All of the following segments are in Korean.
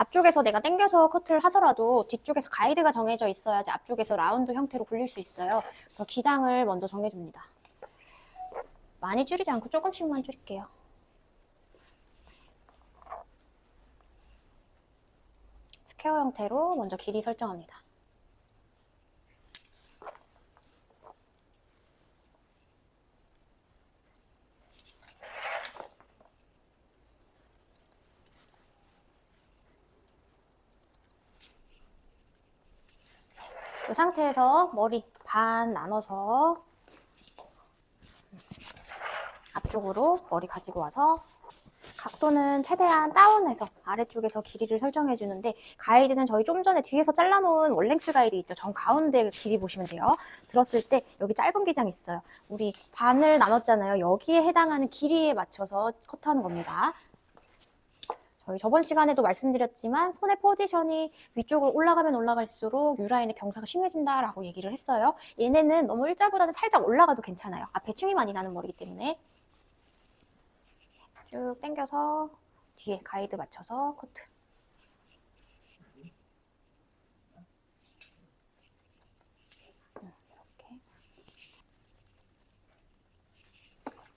앞쪽에서 내가 당겨서 커트를 하더라도 뒤쪽에서 가이드가 정해져 있어야지 앞쪽에서 라운드 형태로 굴릴 수 있어요. 그래서 기장을 먼저 정해줍니다. 많이 줄이지 않고 조금씩만 줄일게요. 스퀘어 형태로 먼저 길이 설정합니다. 이 상태에서 머리 반 나눠서 앞쪽으로 머리 가지고 와서 각도는 최대한 다운해서 아래쪽에서 길이를 설정해 주는데, 가이드는 저희 좀 전에 뒤에서 잘라놓은 원랭스 가이드 있죠. 정 가운데 길이 보시면 돼요. 들었을 때 여기 짧은 기장이 있어요. 우리 반을 나눴잖아요. 여기에 해당하는 길이에 맞춰서 컷하는 겁니다. 저희 저번 시간에도 말씀드렸지만 손의 포지션이 위쪽으로 올라가면 올라갈수록 U라인의 경사가 심해진다라고 얘기를 했어요. 얘네는 너무 일자보다는 살짝 올라가도 괜찮아요. 앞에 층이 많이 나는 머리이기 때문에. 쭉 당겨서 뒤에 가이드 맞춰서 커트. 이렇게.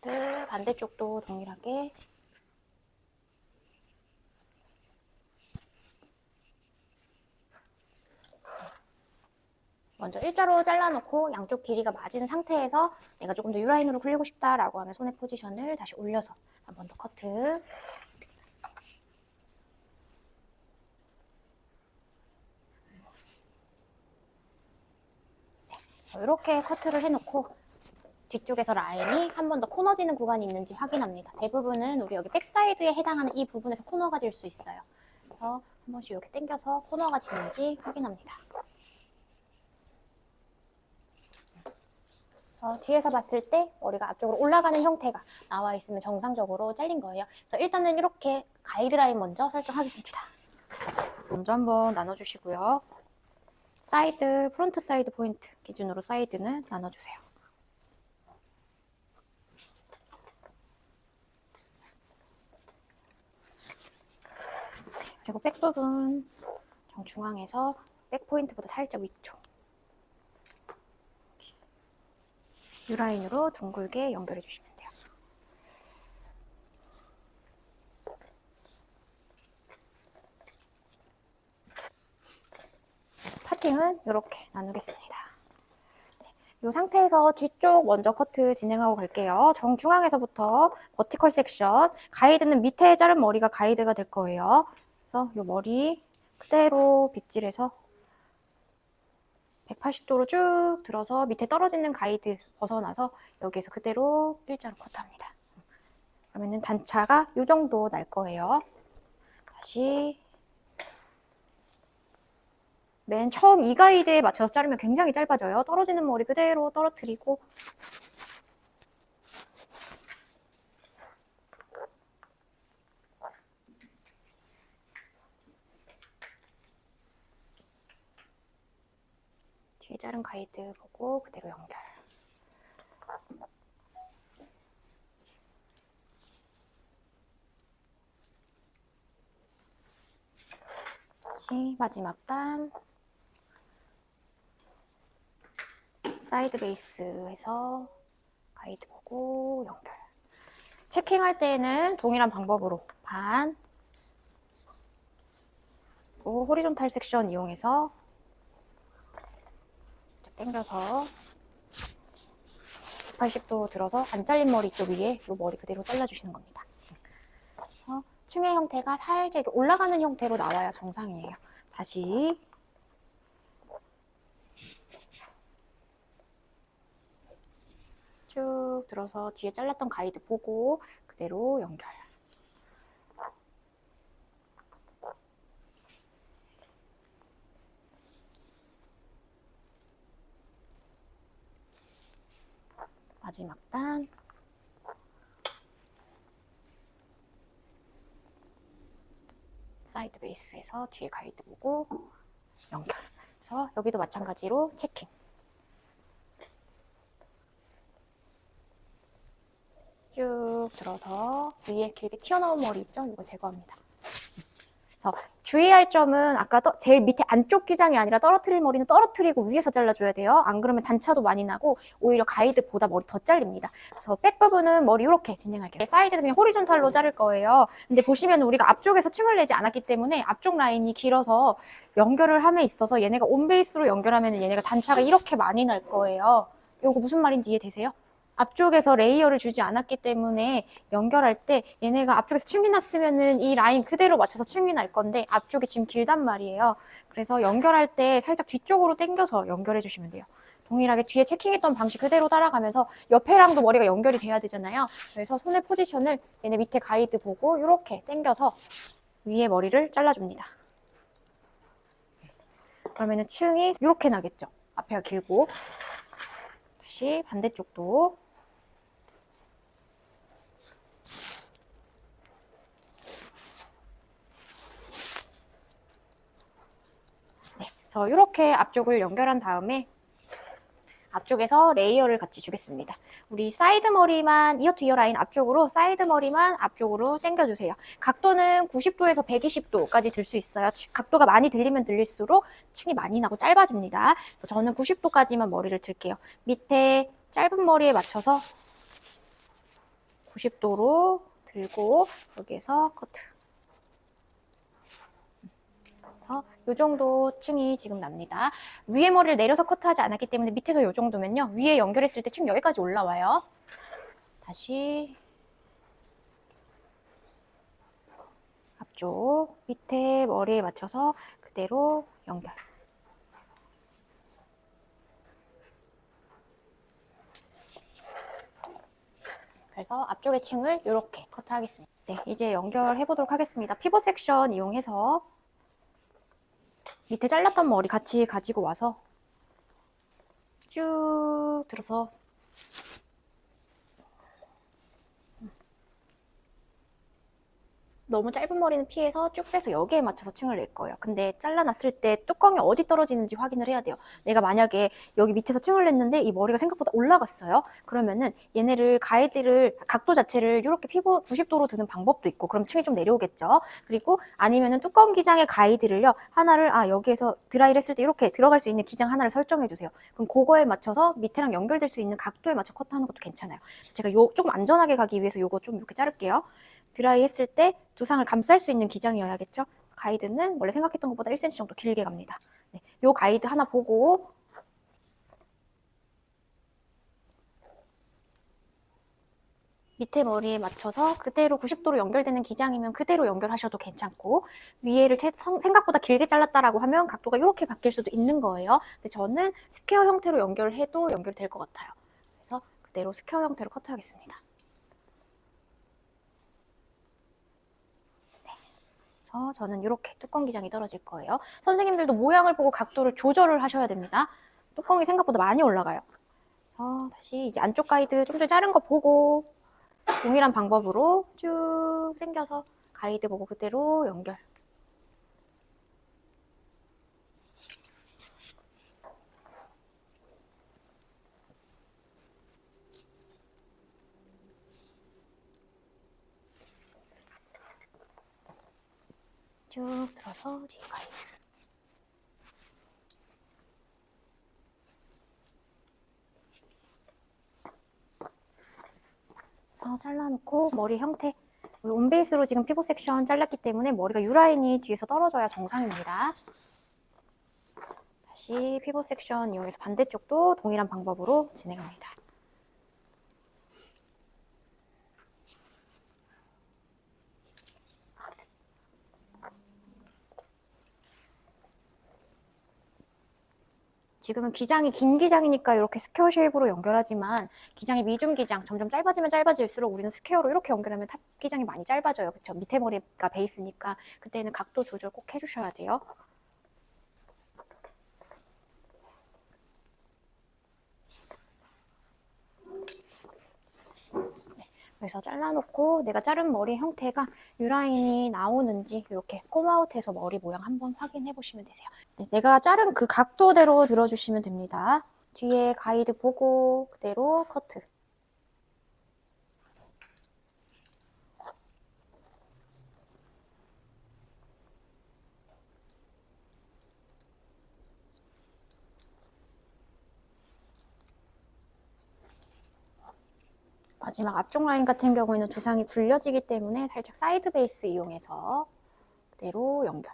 커트. 반대쪽도 동일하게. 먼저 일자로 잘라놓고 양쪽 길이가 맞은 상태에서 내가 조금 더 U라인으로 굴리고 싶다라고 하면 손의 포지션을 다시 올려서 한 번 더 커트. 이렇게 커트를 해놓고 뒤쪽에서 라인이 한 번 더 코너지는 구간이 있는지 확인합니다. 대부분은 우리 여기 백사이드에 해당하는 이 부분에서 코너가 질 수 있어요. 그래서 한 번씩 이렇게 당겨서 코너가 지는지 확인합니다. 뒤에서 봤을 때 머리가 앞쪽으로 올라가는 형태가 나와 있으면 정상적으로 잘린 거예요. 그래서 일단은 이렇게 가이드라인 먼저 설정하겠습니다. 먼저 한번 나눠주시고요. 사이드, 프론트 사이드 포인트 기준으로 사이드는 나눠주세요. 그리고 백 부분 정중앙에서 백 포인트보다 살짝 위쪽 U라인으로 둥글게 연결해 주시면 돼요. 파팅은 이렇게 나누겠습니다. 이 상태에서 뒤쪽 먼저 커트 진행하고 갈게요. 정중앙에서부터 버티컬 섹션, 가이드는 밑에 자른 머리가 가이드가 될 거예요. 그래서 이 머리 그대로 빗질해서 180도로 쭉 들어서 밑에 떨어지는 가이드 벗어나서 여기에서 그대로 일자로 컷합니다. 그러면은 단차가 이 정도 날 거예요. 다시 맨 처음 이 가이드에 맞춰서 자르면 굉장히 짧아져요. 떨어지는 머리 그대로 떨어뜨리고 뒤에 자른 가이드 보고 그대로 연결. 다시 마지막 단 사이드 베이스에서 가이드 보고 연결. 체킹할 때에는 동일한 방법으로 반 그리고 호리존탈 섹션 이용해서 당겨서 180도 들어서 안 잘린 머리 쪽 위에 이 머리 그대로 잘라주시는 겁니다. 층의 형태가 살짝 올라가는 형태로 나와야 정상이에요. 다시 쭉 들어서 뒤에 잘랐던 가이드 보고 그대로 연결. 마지막 단 사이드 베이스에서 뒤에 가이드 보고 연결. 그래서 여기도 마찬가지로 체킹. 쭉 들어서 위에 길게 튀어나온 머리 있죠? 이거 제거합니다. 그래서 주의할 점은 아까 제일 밑에 안쪽 기장이 아니라 떨어뜨릴 머리는 떨어뜨리고 위에서 잘라줘야 돼요. 안 그러면 단차도 많이 나고 오히려 가이드보다 머리 더 잘립니다. 그래서 백 부분은 머리 이렇게 진행할게요. 사이드는 그냥 호리존탈로 자를 거예요. 근데 보시면 우리가 앞쪽에서 층을 내지 않았기 때문에 앞쪽 라인이 길어서 연결을 함에 있어서 얘네가 온베이스로 연결하면 얘네가 단차가 이렇게 많이 날 거예요. 이거 무슨 말인지 이해되세요? 앞쪽에서 레이어를 주지 않았기 때문에 연결할 때 얘네가 앞쪽에서 층이 났으면은 이 라인 그대로 맞춰서 층이 날 건데 앞쪽이 지금 길단 말이에요. 그래서 연결할 때 살짝 뒤쪽으로 당겨서 연결해 주시면 돼요. 동일하게 뒤에 체킹했던 방식 그대로 따라가면서 옆에랑도 머리가 연결이 돼야 되잖아요. 그래서 손의 포지션을 얘네 밑에 가이드 보고 이렇게 당겨서 위에 머리를 잘라줍니다. 그러면은 층이 이렇게 나겠죠. 앞에가 길고. 다시 반대쪽도 저 이렇게 앞쪽을 연결한 다음에 앞쪽에서 레이어를 같이 주겠습니다. 우리 사이드 머리만 이어 투 이어 라인 앞쪽으로 사이드 머리만 앞쪽으로 당겨주세요. 각도는 90도에서 120도까지 들 수 있어요. 각도가 많이 들리면 들릴수록 층이 많이 나고 짧아집니다. 그래서 저는 90도까지만 머리를 들게요. 밑에 짧은 머리에 맞춰서 90도로 들고 여기에서 커트. 이 정도 층이 지금 납니다. 위에 머리를 내려서 커트하지 않았기 때문에 밑에서 이 정도면요. 위에 연결했을 때 층 여기까지 올라와요. 다시 앞쪽 밑에 머리에 맞춰서 그대로 연결. 그래서 앞쪽의 층을 이렇게 커트하겠습니다. 네, 이제 연결해 보도록 하겠습니다. 피벗 섹션 이용해서 밑에 잘랐던 머리 같이 가지고 와서 쭉 들어서 너무 짧은 머리는 피해서 쭉 빼서 여기에 맞춰서 층을 낼 거예요. 근데 잘라놨을 때 뚜껑이 어디 떨어지는지 확인을 해야 돼요. 내가 만약에 여기 밑에서 층을 냈는데 이 머리가 생각보다 올라갔어요. 그러면은 얘네를 가이드를 각도 자체를 이렇게 피벗 90도로 드는 방법도 있고 그럼 층이 좀 내려오겠죠. 그리고 아니면은 뚜껑 기장의 가이드를요. 하나를 여기에서 드라이를 했을 때 이렇게 들어갈 수 있는 기장 하나를 설정해 주세요. 그럼 그거에 맞춰서 밑에랑 연결될 수 있는 각도에 맞춰 커트하는 것도 괜찮아요. 제가 조금 안전하게 가기 위해서 요거 좀 이렇게 자를게요. 드라이 했을 때 두상을 감쌀 수 있는 기장이어야겠죠. 가이드는 원래 생각했던 것보다 1cm 정도 길게 갑니다. 네, 요 가이드 하나 보고 밑에 머리에 맞춰서 그대로 90도로 연결되는 기장이면 그대로 연결하셔도 괜찮고 위에를 생각보다 길게 잘랐다라고 하면 각도가 이렇게 바뀔 수도 있는 거예요. 근데 저는 스퀘어 형태로 연결해도 연결될 것 같아요. 그래서 그대로 스퀘어 형태로 커트하겠습니다. 저는 이렇게 뚜껑 기장이 떨어질 거예요. 선생님들도 모양을 보고 각도를 조절을 하셔야 됩니다. 뚜껑이 생각보다 많이 올라가요. 그래서 다시 이제 안쪽 가이드 좀 전에 자른 거 보고 동일한 방법으로 쭉 당겨서 가이드 보고 그대로 연결. 쭉 들어서 뒤에 가이드. 잘라놓고 머리 형태 온베이스로 지금 피벗 섹션 잘랐기 때문에 머리가 U라인이 뒤에서 떨어져야 정상입니다. 다시 피벗 섹션 이용해서 반대쪽도 동일한 방법으로 진행합니다. 지금은 기장이 긴 기장이니까 이렇게 스퀘어 쉐입으로 연결하지만 기장이 미줌 기장, 점점 짧아지면 짧아질수록 우리는 스퀘어로 이렇게 연결하면 탑 기장이 많이 짧아져요. 그쵸? 밑에 머리가 베이스니까 그때는 각도 조절 꼭 해주셔야 돼요. 그래서 잘라놓고 내가 자른 머리 형태가 U라인이 나오는지 이렇게 콤아웃해서 머리 모양 한번 확인해 보시면 되세요. 네, 내가 자른 그 각도대로 들어주시면 됩니다. 뒤에 가이드 보고 그대로 커트. 마지막 앞쪽 라인 같은 경우에는 두상이 굴려지기 때문에 살짝 사이드 베이스 이용해서 그대로 연결.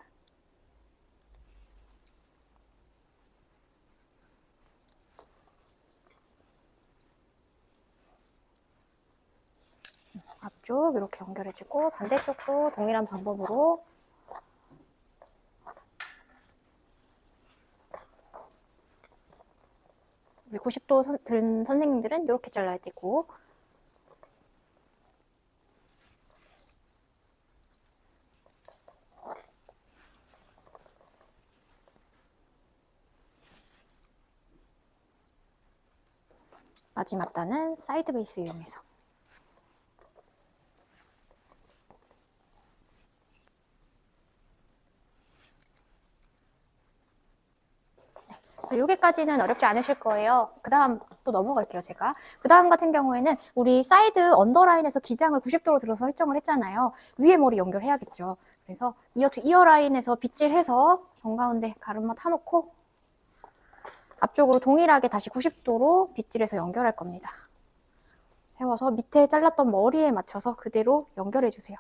앞쪽 이렇게 연결해주고 반대쪽도 동일한 방법으로 90도 든 선생님들은 이렇게 잘라야 되고 마지막 단은 사이드 베이스 이용해서 여기까지는 어렵지 않으실 거예요. 그 다음 또 넘어갈게요, 제가. 그 다음 같은 경우에는 우리 사이드 언더라인에서 기장을 90도로 들어서 설정을 했잖아요. 위에 머리 연결해야겠죠. 그래서 이어 투 이어 라인에서 빗질해서 정가운데 가르마 타놓고 앞쪽으로 동일하게 다시 90도로 빗질해서 연결할 겁니다. 세워서 밑에 잘랐던 머리에 맞춰서 그대로 연결해주세요.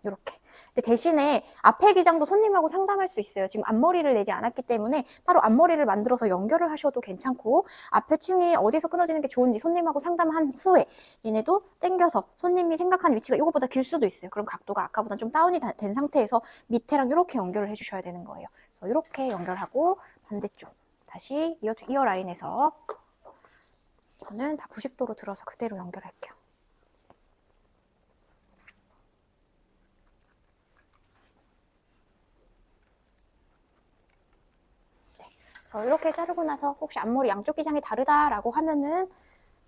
이렇게. 근데 대신에 앞에 기장도 손님하고 상담할 수 있어요. 지금 앞머리를 내지 않았기 때문에 따로 앞머리를 만들어서 연결을 하셔도 괜찮고 앞에 층이 어디서 끊어지는 게 좋은지 손님하고 상담한 후에 얘네도 당겨서 손님이 생각하는 위치가 이거보다 길 수도 있어요. 그럼 각도가 아까보다 좀 다운이 된 상태에서 밑에랑 이렇게 연결을 해주셔야 되는 거예요. 그래서 이렇게 연결하고 반대쪽 다시 이어 투 이어 라인에서 저는 다 90도로 들어서 그대로 연결할게요. 그래서 이렇게 자르고 나서 혹시 앞머리 양쪽 기장이 다르다라고 하면은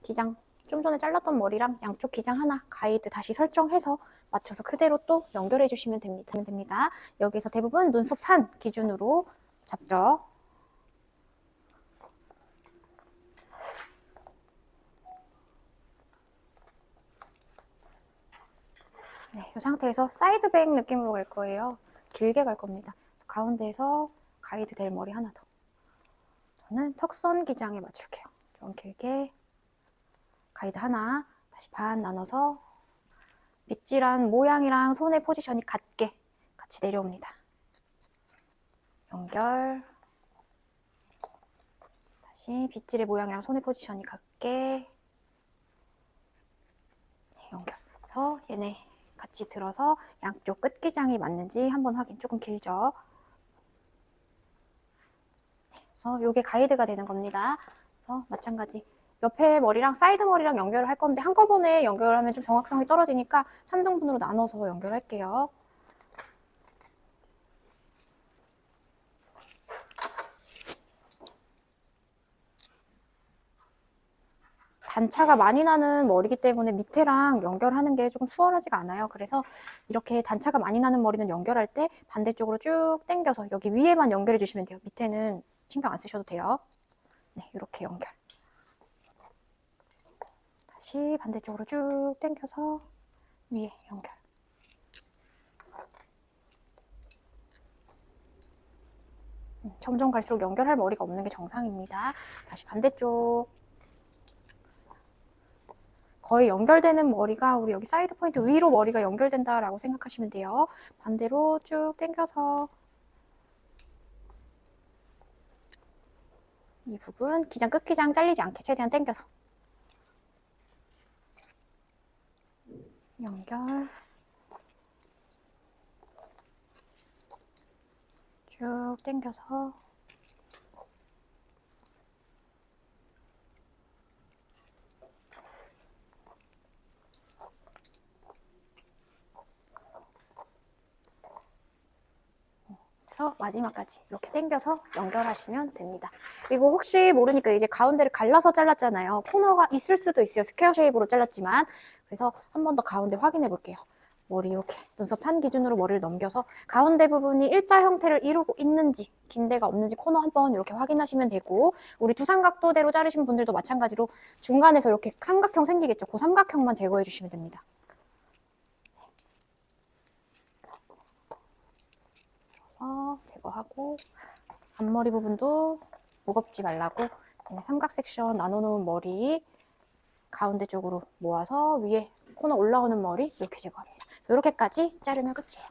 기장 좀 전에 잘랐던 머리랑 양쪽 기장 하나 가이드 다시 설정해서 맞춰서 그대로 또 연결해 주시면 됩니다. 여기서 대부분 눈썹 산 기준으로 잡죠. 네, 이 상태에서 사이드백 느낌으로 갈 거예요. 길게 갈 겁니다. 가운데에서 가이드 될 머리 하나 더. 저는 턱선 기장에 맞출게요. 좀 길게 가이드 하나 다시 반 나눠서 빗질한 모양이랑 손의 포지션이 같게 같이 내려옵니다. 연결 다시 빗질의 모양이랑 손의 포지션이 같게 연결. 그래서 얘네 같이 들어서 양쪽 끝 기장이 맞는지 한번 확인. 조금 길죠? 그래서 이게 가이드가 되는 겁니다. 그래서 마찬가지 옆에 머리랑 사이드 머리랑 연결을 할 건데 한꺼번에 연결을 하면 좀 정확성이 떨어지니까 3등분으로 나눠서 연결할게요. 단차가 많이 나는 머리이기 때문에 밑에랑 연결하는 게 조금 수월하지가 않아요. 그래서 이렇게 단차가 많이 나는 머리는 연결할 때 반대쪽으로 쭉 당겨서 여기 위에만 연결해 주시면 돼요. 밑에는 신경 안 쓰셔도 돼요. 네, 이렇게 연결. 다시 반대쪽으로 쭉 당겨서 위에 연결. 점점 갈수록 연결할 머리가 없는 게 정상입니다. 다시 반대쪽. 거의 연결되는 머리가 우리 여기 사이드 포인트 위로 머리가 연결된다라고 생각하시면 돼요. 반대로 쭉 당겨서 이 부분 기장 끝 기장 잘리지 않게 최대한 당겨서 연결 쭉 당겨서 그래서 마지막까지 이렇게 당겨서 연결하시면 됩니다. 그리고 혹시 모르니까 이제 가운데를 갈라서 잘랐잖아요. 코너가 있을 수도 있어요. 스퀘어 쉐입으로 잘랐지만. 그래서 한 번 더 가운데 확인해 볼게요. 머리 이렇게 눈썹 산 기준으로 머리를 넘겨서 가운데 부분이 일자 형태를 이루고 있는지 긴 데가 없는지 코너 한번 이렇게 확인하시면 되고 우리 두 삼각도대로 자르신 분들도 마찬가지로 중간에서 이렇게 삼각형 생기겠죠. 그 삼각형만 제거해 주시면 됩니다. 제거하고 앞머리 부분도 무겁지 말라고 삼각 섹션 나눠놓은 머리 가운데 쪽으로 모아서 위에 코너 올라오는 머리 이렇게 제거합니다. 이렇게까지 자르면 끝이에요.